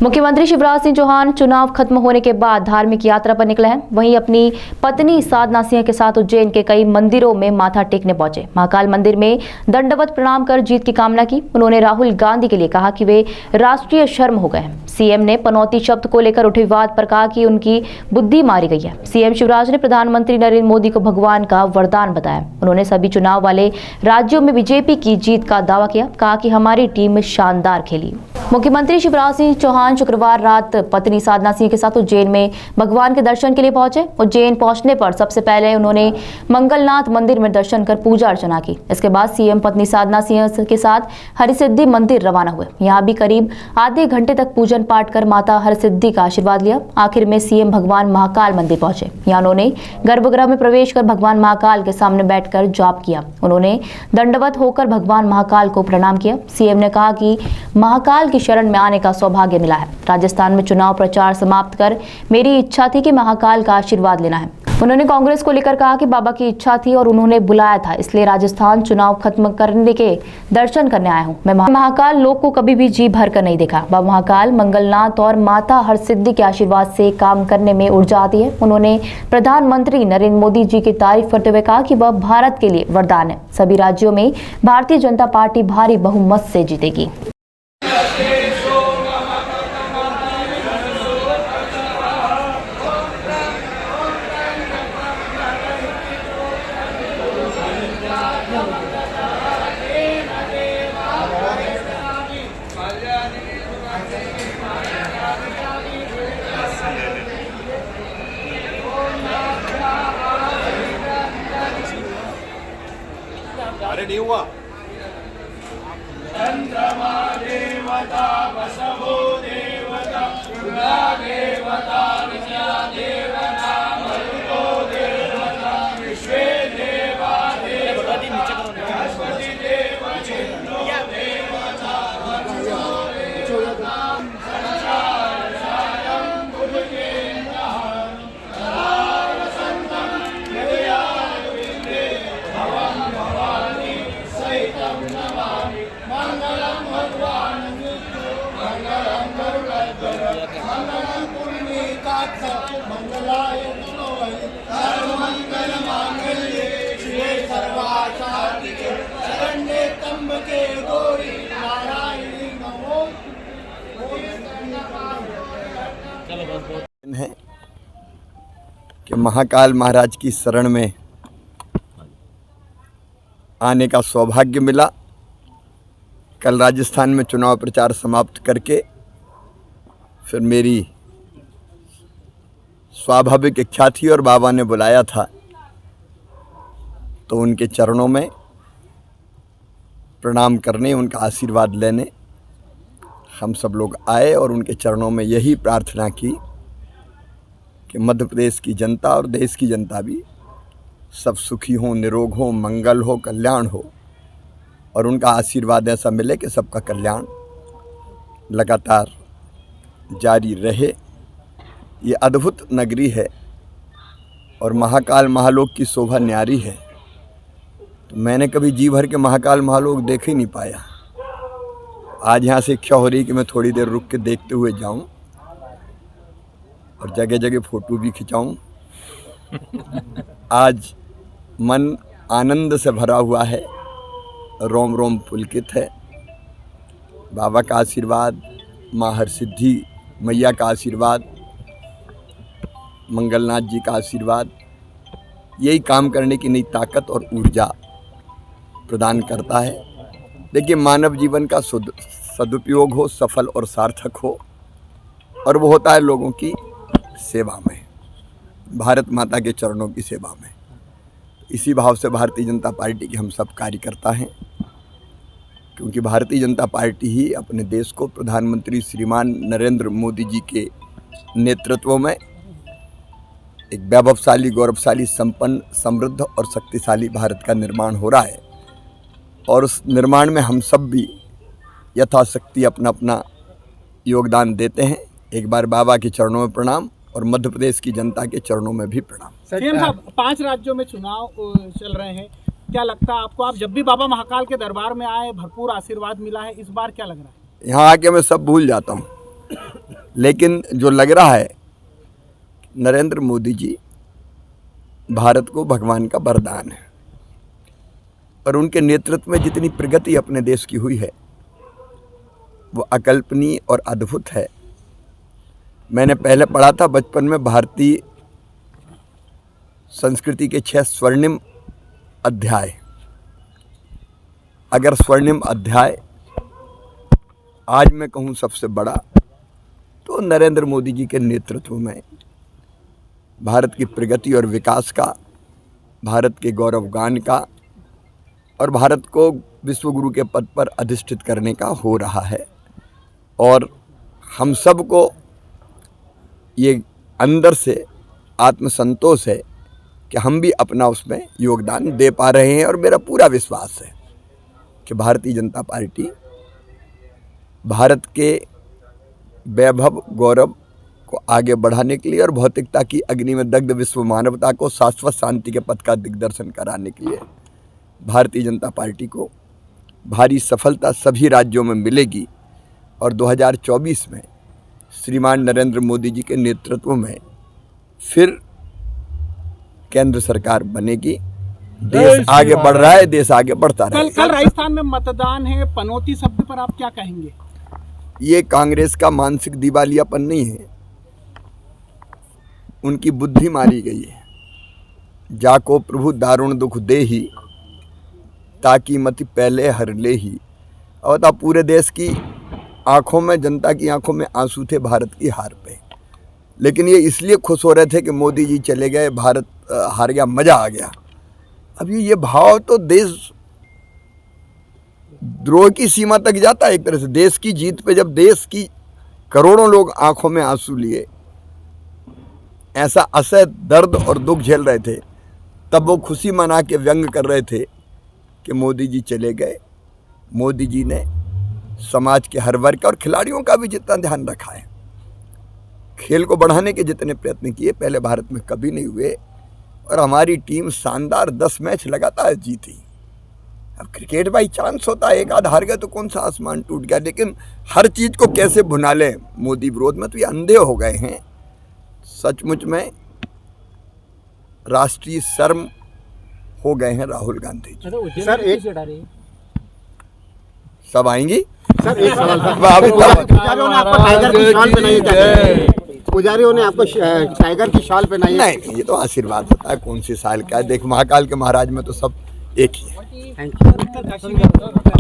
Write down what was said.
मुख्यमंत्री शिवराज सिंह चौहान चुनाव खत्म होने के बाद धार्मिक यात्रा पर निकले हैं। वहीं अपनी पत्नी साधना सिंह के साथ उज्जैन के कई मंदिरों में माथा टेकने पहुंचे। महाकाल मंदिर में दंडवत प्रणाम कर जीत की कामना की। उन्होंने राहुल गांधी के लिए कहा कि वे राष्ट्रीय शर्म हो गए हैं। सीएम ने पनौती शब्द को लेकर उठे विवाद पर कहा कि उनकी बुद्धि मारी गई है। सीएम शिवराज ने प्रधानमंत्री नरेंद्र मोदी को भगवान का वरदान बताया। उन्होंने सभी चुनाव वाले राज्यों में बीजेपी की जीत का दावा किया। कहा कि हमारी टीम शानदार खेली। मुख्यमंत्री शिवराज सिंह चौहान शुक्रवार रात पत्नी साधना सिंह के साथ उज्जैन में भगवान के दर्शन के लिए पहुंचे। उज्जैन पहुंचने पर सबसे पहले उन्होंने मंगलनाथ मंदिर में दर्शन कर पूजा अर्चना की। इसके बाद सीएम पत्नी साधना सिंह के साथ हरसिद्धि मंदिर रवाना हुए। यहां भी करीब आधे घंटे तक पूजन पाठ कर माता हरसिद्धि का आशीर्वाद लिया। आखिर में सीएम भगवान महाकाल मंदिर पहुंचे। यहां उन्होंने गर्भगृह में प्रवेश कर भगवान महाकाल के सामने बैठकर जाप किया। उन्होंने दंडवत होकर भगवान महाकाल को प्रणाम किया। सीएम ने कहा कि महाकाल की शरण में आने का सौभाग्य मिला है। राजस्थान में चुनाव प्रचार समाप्त कर मेरी इच्छा थी कि महाकाल का आशीर्वाद लेना है। उन्होंने कांग्रेस को लेकर कहा कि बाबा की इच्छा थी और उन्होंने बुलाया था, इसलिए राजस्थान चुनाव खत्म करने के दर्शन करने आया हूं। मैं महाकाल लोक को कभी भी जी भर कर नहीं देखा। बाबा महाकाल, मंगलनाथ और माता हरसिद्धि के आशीर्वाद से काम करने में ऊर्जा आती है। उन्होंने प्रधानमंत्री नरेंद्र मोदी जी की तारीफ करते हुए कहा कि वह भारत के लिए वरदान है। सभी राज्यों में भारतीय जनता पार्टी भारी बहुमत से जीतेगी। अरे नहीं हुआ। चंद्रमा देवता वसवो देवता दुर्गा देवता विद्या देवता मरुतो देवता विश्वे देवा देवता बृहस्पति देव इंद्रो देवता वरुणो देवता संसार सारं बुद्धेन्द्रः सदा वसन्तं हृदयारविन्दे भवं भवानि सहितं नमामि। मंगलम भगवान विष्णु मंगलम गरुड़ध्वज मंगलम पुण्डरीकाक्ष मंगलाय तनोहरि सर्वमंगल मांगल्ये शिवे सर्वार्थसाधिके शरण्ये त्र्यंबके गौरी नारायणी नमोस्तुते। है कि महाकाल महाराज की शरण में आने का सौभाग्य मिला। कल राजस्थान में चुनाव प्रचार समाप्त करके फिर मेरी स्वाभाविक इच्छा थी और बाबा ने बुलाया था, तो उनके चरणों में प्रणाम करने, उनका आशीर्वाद लेने हम सब लोग आए और उनके चरणों में यही प्रार्थना की कि मध्य प्रदेश की जनता और देश की जनता भी सब सुखी हों, निरोग हों, मंगल हो, कल्याण हो और उनका आशीर्वाद ऐसा मिले कि सबका कल्याण लगातार जारी रहे। ये अद्भुत नगरी है और महाकाल महालोक की शोभा न्यारी है। तो मैंने कभी जी भर के महाकाल महालोक देख ही नहीं पाया। आज यहाँ से इच्छा हो रही कि मैं थोड़ी देर रुक के देखते हुए जाऊँ और जगह जगह फ़ोटो भी खिंचाऊँ। आज मन आनंद से भरा हुआ है, रोम रोम पुलकित है। बाबा का आशीर्वाद, माँ हरसिद्धि मैया का आशीर्वाद, मंगलनाथ जी का आशीर्वाद, यही काम करने की नई ताकत और ऊर्जा प्रदान करता है। देखिए, मानव जीवन का सदुपयोग हो, सफल और सार्थक हो, और वो होता है लोगों की सेवा में, भारत माता के चरणों की सेवा में। इसी भाव से भारतीय जनता पार्टी के हम सब कार्यकर्ता हैं, क्योंकि भारतीय जनता पार्टी ही अपने देश को प्रधानमंत्री श्रीमान नरेंद्र मोदी जी के नेतृत्व में एक वैभवशाली, गौरवशाली, संपन्न, समृद्ध और शक्तिशाली भारत का निर्माण हो रहा है। और उस निर्माण में हम सब भी यथाशक्ति अपना अपना योगदान देते हैं। एक बार बाबा के चरणों में प्रणाम और मध्य प्रदेश की जनता के चरणों में भी प्रणाम। सीएम साहब, 5 राज्यों में चुनाव चल रहे हैं, क्या लगता है आपको? आप जब भी बाबा महाकाल के दरबार में आए, भरपूर आशीर्वाद मिला है, इस बार क्या लग रहा है? यहाँ आके मैं सब भूल जाता हूँ। लेकिन जो लग रहा है, नरेंद्र मोदी जी भारत को भगवान का वरदान है और उनके नेतृत्व में जितनी प्रगति अपने देश की हुई है वो अकल्पनीय और अद्भुत है। मैंने पहले पढ़ा था बचपन में, भारतीय संस्कृति के 6 स्वर्णिम अध्याय। अगर स्वर्णिम अध्याय आज मैं कहूँ सबसे बड़ा, तो नरेंद्र मोदी जी के नेतृत्व में भारत की प्रगति और विकास का, भारत के गौरवगान का और भारत को विश्वगुरु के पद पर अधिष्ठित करने का हो रहा है। और हम सबको ये अंदर से आत्मसंतोष है कि हम भी अपना उसमें योगदान दे पा रहे हैं। और मेरा पूरा विश्वास है कि भारतीय जनता पार्टी भारत के वैभव गौरव को आगे बढ़ाने के लिए और भौतिकता की अग्नि में दग्ध विश्व मानवता को शाश्वत शांति के पथ का दिग्दर्शन कराने के लिए भारतीय जनता पार्टी को भारी सफलता सभी राज्यों में मिलेगी। और 2024 में श्रीमान नरेंद्र मोदी जी के नेतृत्व में फिर केंद्र सरकार बनेगी। देश आगे बढ़ रहा है, देश आगे बढ़ता रहेगा। कल राजस्थान में मतदान है, पनौती शब्द पर आप क्या कहेंगे? ये कांग्रेस का मानसिक दिवालियापन नहीं है, उनकी बुद्धि मारी गई है। जाको प्रभु दारुण दुख देही, ताकि मति पहले हर ले ही। और तब पूरे देश की आंखों में, जनता की आंखों में आंसू थे भारत की हार पे, लेकिन ये इसलिए खुश हो रहे थे कि मोदी जी चले गए, भारत हार गया, मजा आ गया। अब ये भाव तो देश द्रोह की सीमा तक जाता है एक तरह से। देश की जीत पे जब देश की करोड़ों लोग आंखों में आंसू लिए, ऐसा असह दर्द और दुख झेल रहे थे, तब वो खुशी मना के व्यंग कर रहे थे कि मोदी जी चले गए। मोदी जी ने समाज के हर वर्ग और खिलाड़ियों का भी जितना ध्यान रखा है, खेल को बढ़ाने के जितने प्रयत्न किए पहले भारत में कभी नहीं हुए। और हमारी टीम शानदार 10 मैच लगातार जीती। अब क्रिकेट बाई चांस होता है, एक आध हार गए तो कौन सा आसमान टूट गया, लेकिन हर चीज़ को कैसे भुना लें मोदी विरोध में, तो ये अंधे हो गए हैं। सचमुच में राष्ट्रीय शर्म हो गए हैं राहुल गांधी जी। सर एक सब आएंगी। सर एक सवाल पुजारियों ने आपको टाइगर की शाल पहनाई है। नहीं, ये तो आशीर्वाद होता है, कौन सी साल का है। देख, महाकाल के महाराज में तो सब एक ही है। Thank you.